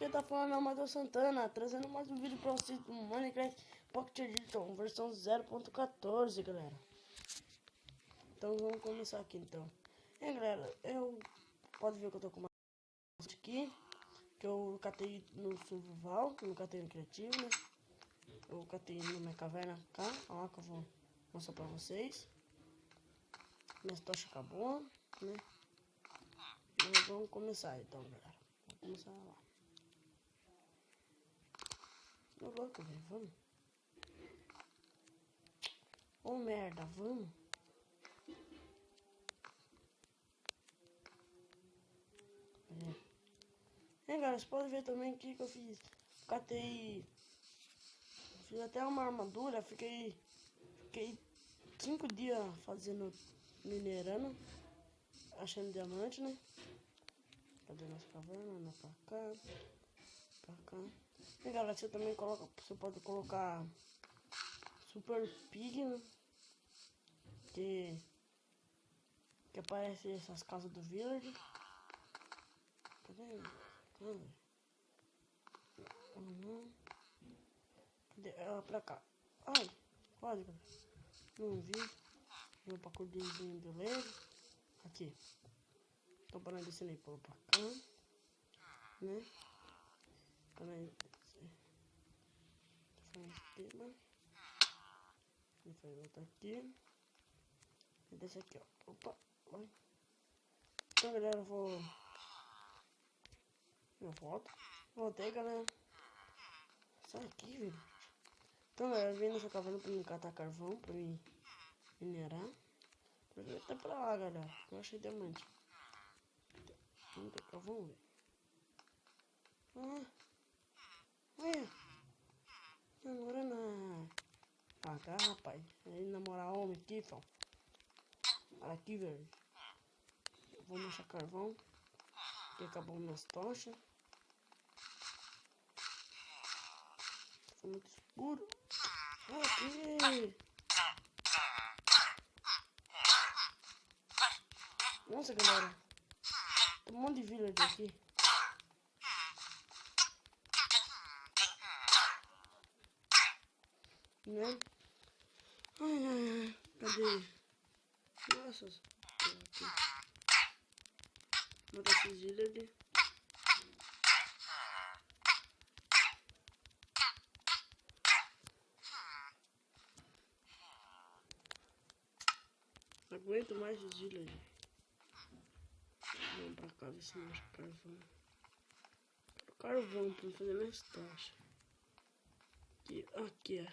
Quem tá falando é o Matheus Santana, trazendo mais um vídeo pra vocês do Minecraft Pocket Edition, versão 0.14, galera. Então vamos começar aqui então. Galera, pode ver que eu tô com uma aqui, que eu catei no survival, não catei no criativo, né? Eu catei na minha caverna cá, ó, que eu vou mostrar pra vocês. Minha tocha acabou, né? Mas vamos começar então, galera. Vamos começar lá. Ô louco, velho, vamos. Ô merda, vamos. Galera, vocês podem ver também aqui que eu fiz. Catei. Fiz até uma armadura, fiquei 5 dias fazendo, minerando, achando diamante, né? Cadê nossa caverna? Anda pra cá, pra cá. E galera, você também coloca, você pode colocar Super Pig, né? Que aparece essas casas do village. Cadê? Cadê? Ela pra cá. Ai, quase, galera. Não vi. Vou pra cordinzinha do leve. Aqui. Tô parando descendo aí, pô, pra cá. Né? Parando descer. Ele faz outra aqui. E desce aqui, ó. Opa, vai. Então, galera, eu volto. Voltei, galera. Sai aqui, velho. Então, galera, eu vim nessa caverna pra mim catar carvão, pra mim minerar. Eu vim até pra lá, galera. Eu achei diamante. Vamos ter carvão, velho. Olha. Namorando. Ah, tá, rapaz. Aí namorar homem aqui, fão. Olha aqui, velho. Vou achar carvão. Que acabou minhas tochas. Foi muito escuro. Olha aqui. Nossa, galera. Tem um monte de village aqui. Né? Ai. Cadê? Nossa. Aqui. Mata esses village. Não aguento mais os village. Vamos pra cá ver se não acha carvão. Quero carvão pra fazer minhas tochas. Aqui, ó.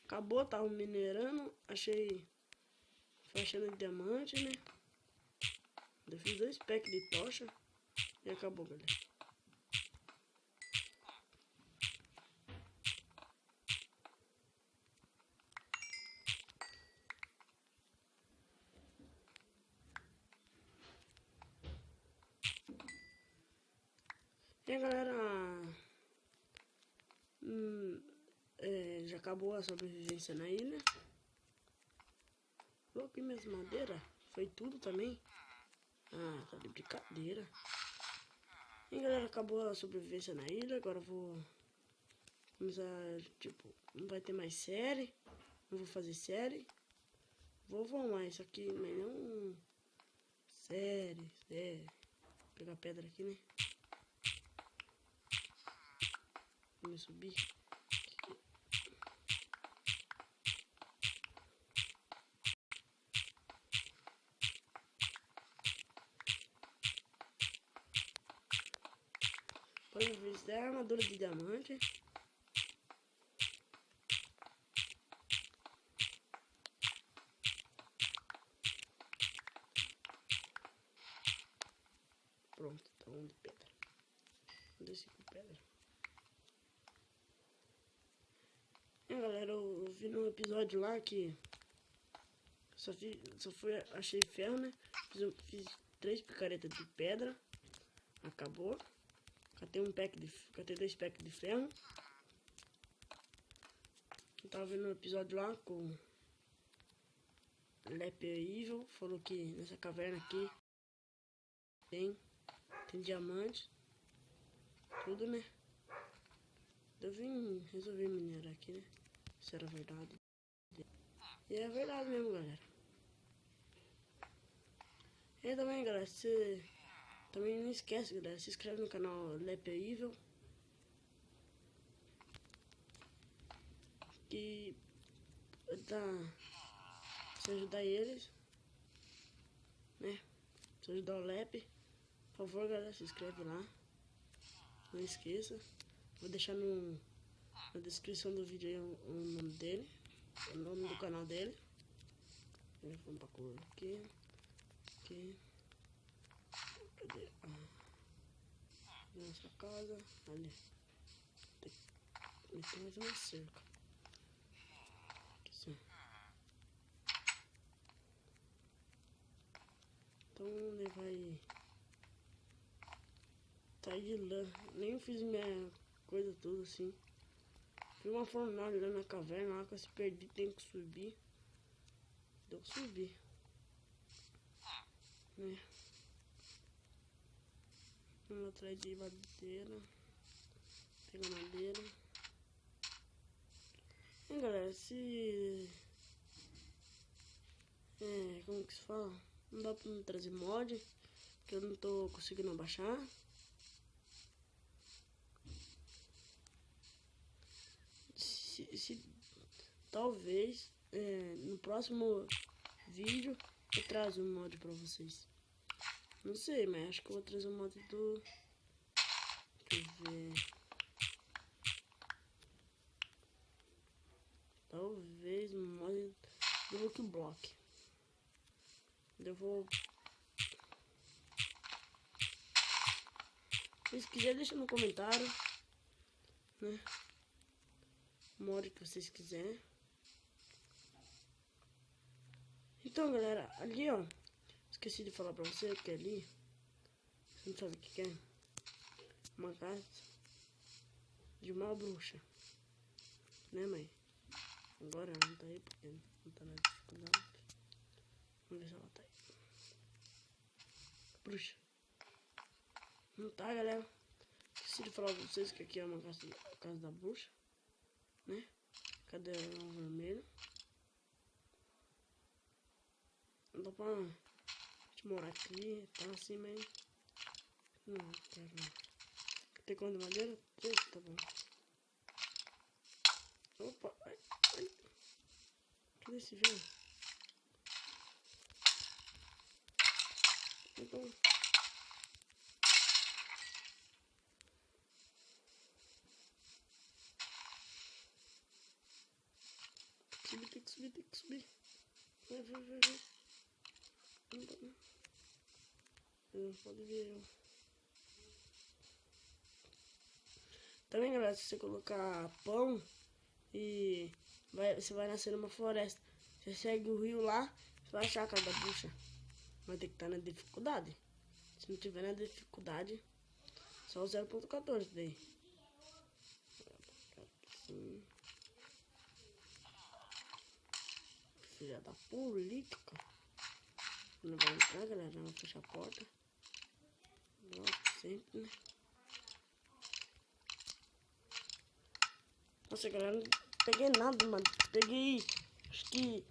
Acabou, tava minerando. Foi achando diamante, né? Eu fiz 2 packs de tocha. E acabou, galera. E galera, já acabou a sobrevivência na ilha. Coloquei minhas madeiras, foi tudo também. Ah, tá de brincadeira. E galera, acabou a sobrevivência na ilha. Agora eu vou começar, tipo, não vai ter mais série. Não vou fazer série. Vou mais isso aqui, mas não série. Vou pegar pedra aqui, né? Vamos subir. Pode ver se é armadura de diamante. Pronto, tá um de pedra. Vou descer com pedra. Galera, eu vi num episódio lá que achei ferro, né? Fiz 3 picaretas de pedra. Acabou. Catei 2 packs de ferro. Eu tava vendo um episódio lá com Leper Evil. Falou que nessa caverna aqui tem Tem diamante. Tudo, né? Eu vim resolver minerar aqui, né? Isso era verdade. E é verdade mesmo, galera. E também, galera, você também não esquece, galera, se inscreve no canal Lepe Evil. Que dá se ajudar eles, né? Se ajudar o Lepe. Por favor, galera, se inscreve lá. Não esqueça. Vou deixar na descrição do vídeo aí o nome dele. O nome do canal dele. Vamos pra cor aqui. Aqui. Cadê? Nossa casa. Ali. Tem mais uma cerca. Aqui sim. Então ele vai sair de lã. Nem fiz minha coisa toda assim. Fiz uma fornalha lá na caverna, lá que eu se perdi, tem que subir. Deu que subir. Né? Vamos atrás de madeira. Pega madeira. E galera, se... como que se fala? Não dá pra me trazer mod, que eu não tô conseguindo baixar. Se talvez no próximo vídeo eu trago um mod pra vocês. Não sei, mas acho que eu vou trazer um mod do... Deixa eu ver... Talvez um mod do Lucky Block. Eu vou... Se quiser, deixa no comentário, né? O mod que vocês quiserem. Então, galera, ali, ó. Esqueci de falar pra você que ali... Você não sabe o que é? Uma casa de uma bruxa. Né, mãe? Agora ela não tá aí porque não tá na dificuldade. Vamos ver se ela tá aí. Bruxa. Não tá, galera. Esqueci de falar pra vocês que aqui é uma casa da bruxa. Né? Cadê o vermelho? Não dá pra gente morar aqui, tá assim, mas... Não, quero não. Tem quanto de madeira? 3, tá bom. Opa, ai, ai. Cadê esse velho? Então... Tem que subir, tem que subir. Vai. Não pode ver eu. Também, galera, se você colocar pão e você vai nascer numa floresta. Você segue o rio lá, você vai achar a casa da bruxa. Vai ter que estar na dificuldade. Se não tiver na dificuldade, só o 0.14 daí. Assim. Filha da política. Não vai entrar, galera. Não vai fechar a porta. Nossa, sempre, né? Nossa, galera, não peguei nada, mano. Peguei, acho que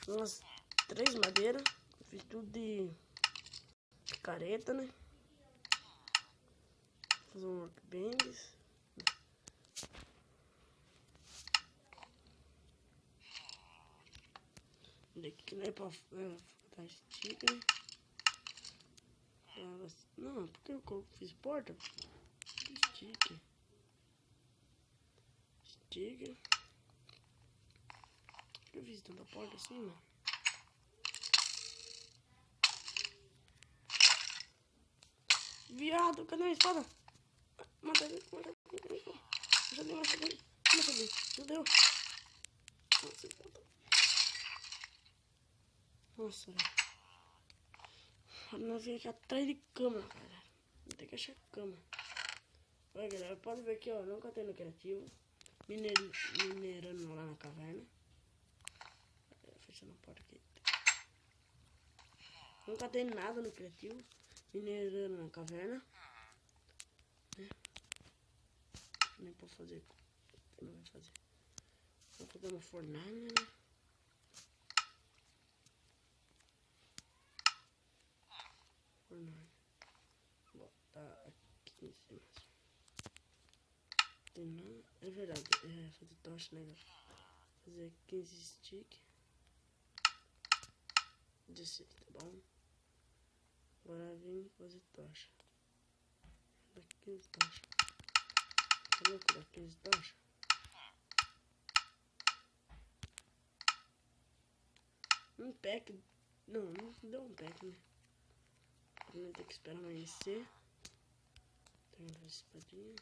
umas 3 madeiras. Fiz tudo de picareta, né? Fazer um workbench. Daqui não é pra dar stick, né? Não, porque eu fiz porta? Stick. Stick. Por que eu fiz tanta porta assim, mano? Viado, cadê a espada? Mata ele. Já deu. Não deu. Nossa, velho. Nós vim aqui atrás de cama, cara. Tem que achar cama. Olha, galera, pode ver aqui, ó. Nunca tem no criativo. Minerando lá na caverna. Fechando a porta aqui. Nunca tem nada no criativo. Minerando na caverna. nem posso fazer. Não vai fazer. Vou fazer uma fornalha, né? Fornalha. Vou botar aqui em cima. Tem não. É verdade. É fazer tocha, né, galera? Fazer 15 stick. 16, tá bom? Agora vim fazer tocha. Dá 15 tocha. Tá louco? Dá 15 tocha. Um pack. Não deu um pack, né? Primeiro tem que esperar amanhecer. Tem uma espadinha.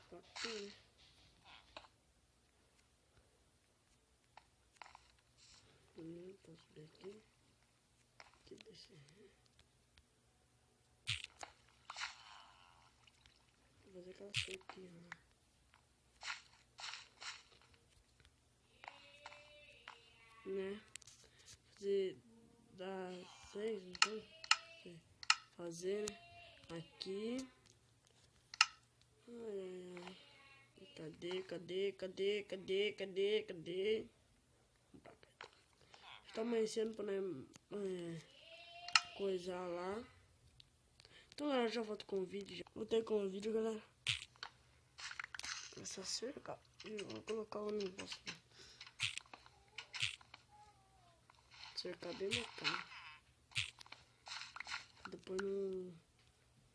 Tá aqui, né? Primeiro posso subir aqui. Aqui descer. Vou fazer aquela cerquinha lá. Né? Fazer das 6, então. Fazer, né? Aqui. Ai, ai, ai. Cadê? Tá amanhecendo pra coisar lá. Então, galera, já volto com o vídeo. Voltei com o vídeo, galera. Essa cerca. Eu vou colocar o negócio. Cercar bem bacana. Depois o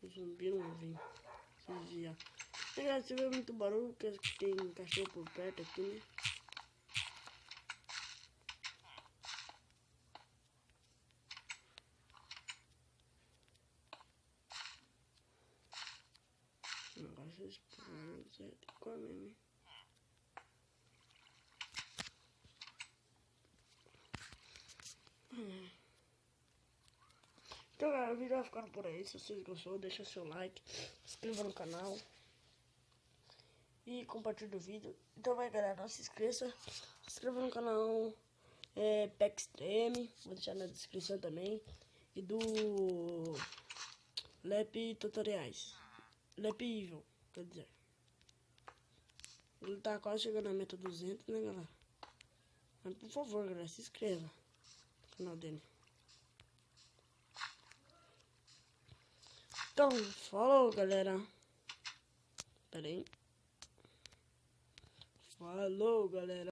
zumbi não vem desviar. E galera, se vê muito barulho, porque tem cachorro por perto aqui, né? Agora vocês podem com mesmo, hein? Então galera, o vídeo vai ficando por aí. Se vocês gostou, deixa seu like, se inscreva no canal e compartilhe o vídeo. Então vai, galera, não se esqueça, se inscreva no canal Pack Extreme, vou deixar na descrição também, e do Lep Tutoriais, Lep Evil, quer dizer. Ele tá quase chegando na meta 200, né, galera? Mas por favor, galera, se inscreva no canal dele. Então, falou, galera. Pera aí. Falou, galera.